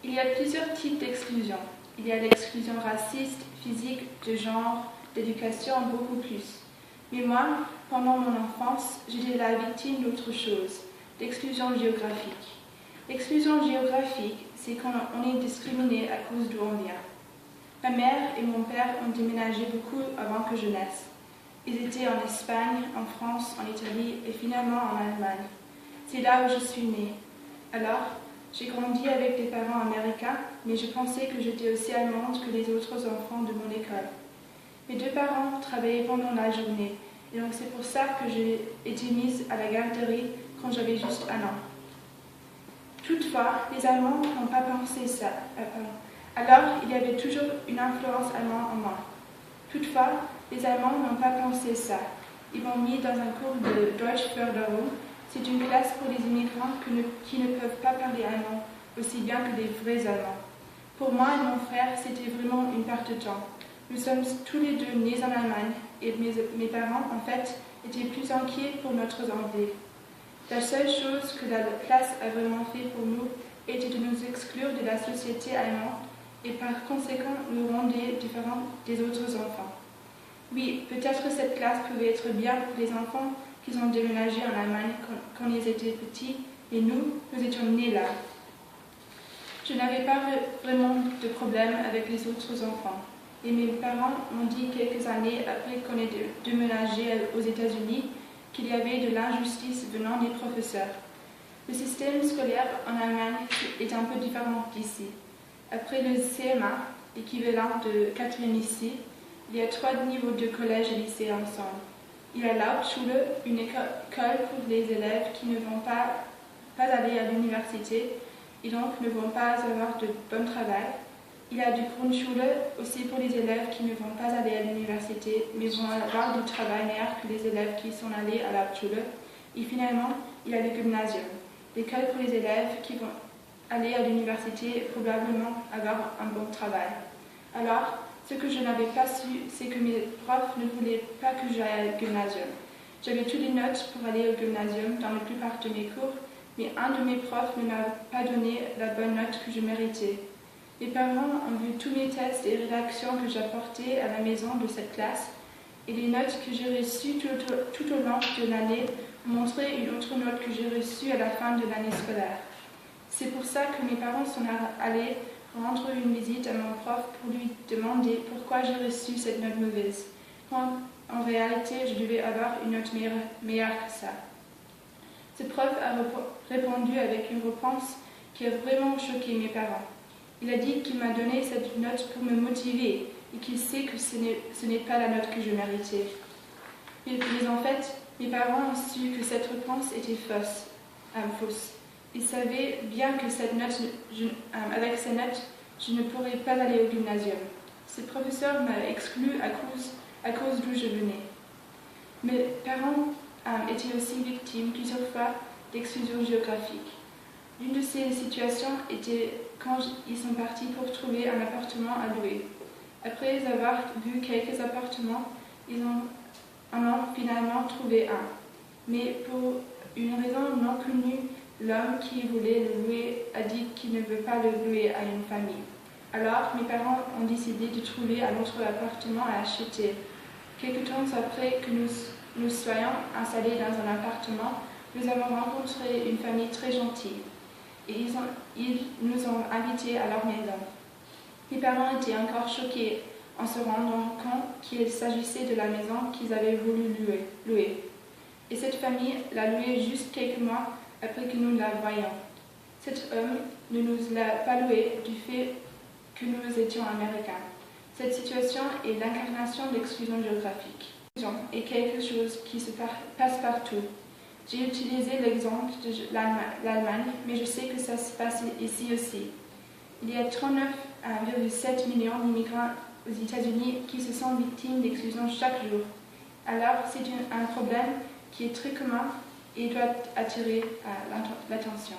Il y a plusieurs types d'exclusion. Il y a l'exclusion raciste, physique, de genre, d'éducation, beaucoup plus. Mais moi, pendant mon enfance, j'étais la victime d'autre chose, d'exclusion géographique. L'exclusion géographique, c'est quand on est discriminé à cause d'où on vient. Ma mère et mon père ont déménagé beaucoup avant que je naisse. Ils étaient en Espagne, en France, en Italie et finalement en Allemagne. C'est là où je suis née. Alors, j'ai grandi avec des parents américains, mais je pensais que j'étais aussi allemande que les autres enfants de mon école. Mes deux parents travaillaient pendant la journée, et donc c'est pour ça que j'ai été mise à la garderie quand j'avais juste 1 an. Toutefois, les Allemands n'ont pas pensé ça. Alors, il y avait toujours une influence allemande en moi. Toutefois, les Allemands n'ont pas pensé ça. Ils m'ont mis dans un cours de Deutschförderung. C'est une classe pour les immigrants qui ne peuvent pas parler allemand aussi bien que des vrais Allemands. Pour moi et mon frère, c'était vraiment une perte de temps. Nous sommes tous les deux nés en Allemagne et mes parents, en fait, étaient plus inquiets pour notre anglais. La seule chose que la classe a vraiment fait pour nous était de nous exclure de la société allemande et par conséquent nous rendre différents des autres enfants. Oui, peut-être cette classe pouvait être bien pour les enfants qui ont déménagé en Allemagne quand ils étaient petits, mais nous étions nés là. Je n'avais pas vraiment de problème avec les autres enfants, et mes parents m'ont dit quelques années après qu'on ait déménagé aux États-Unis qu'il y avait de l'injustice venant des professeurs. Le système scolaire en Allemagne est un peu différent d'ici. Après le CMA, l'équivalent de 4e ici, il y a 3 niveaux de collège et lycée ensemble. Il y a l'Hauptschule, une école pour les élèves qui ne vont pas aller à l'université et donc ne vont pas avoir de bon travail. Il y a du Grundschule, aussi pour les élèves qui ne vont pas aller à l'université mais vont avoir du travail meilleur que les élèves qui sont allés à l'Hauptschule. Et finalement, il y a le Gymnasium, l'école pour les élèves qui vont aller à l'université et probablement avoir un bon travail. Alors, ce que je n'avais pas su, c'est que mes profs ne voulaient pas que j'aille au gymnasium. J'avais toutes les notes pour aller au gymnasium dans la plupart de mes cours, mais un de mes profs ne m'a pas donné la bonne note que je méritais. Mes parents ont vu tous mes tests et rédactions que j'apportais à la maison de cette classe, et les notes que j'ai reçues tout au long de l'année montraient une autre note que j'ai reçue à la fin de l'année scolaire. C'est pour ça que mes parents sont allés rendre une visite à mon prof pour lui demander pourquoi j'ai reçu cette note mauvaise, quand en réalité je devais avoir une note meilleure que ça. Ce prof a répondu avec une réponse qui a vraiment choqué mes parents. Il a dit qu'il m'a donné cette note pour me motiver et qu'il sait que ce n'est pas la note que je méritais. Mais en fait, mes parents ont su que cette réponse était fausse. Ils savaient bien que avec cette note, je ne pourrais pas aller au gymnasium. Ce professeur m'a exclu à cause d'où je venais. Mes parents étaient aussi victimes plusieurs fois d'exclusion géographique. L'une de ces situations était quand ils sont partis pour trouver un appartement à louer. Après avoir vu quelques appartements, ils en ont finalement trouvé un. Mais pour une raison non connue, l'homme qui voulait le louer a dit qu'il ne veut pas le louer à une famille. Alors, mes parents ont décidé de trouver un autre appartement à acheter. Quelque temps après que nous soyons installés dans un appartement, nous avons rencontré une famille très gentille et ils nous ont invités à leur maison. Mes parents étaient encore choqués en se rendant compte qu'il s'agissait de la maison qu'ils avaient voulu louer. Et cette famille l'a louée juste quelques mois après que nous la voyions. Cet homme ne nous l'a pas loué du fait que nous étions américains. Cette situation est l'incarnation de l'exclusion géographique. Et quelque chose qui se passe partout. J'ai utilisé l'exemple de l'Allemagne, mais je sais que ça se passe ici aussi. Il y a 39,7 millions d'immigrants aux États-Unis qui se sentent victimes d'exclusion chaque jour. Alors, c'est un problème qui est très commun et doit attirer l'attention.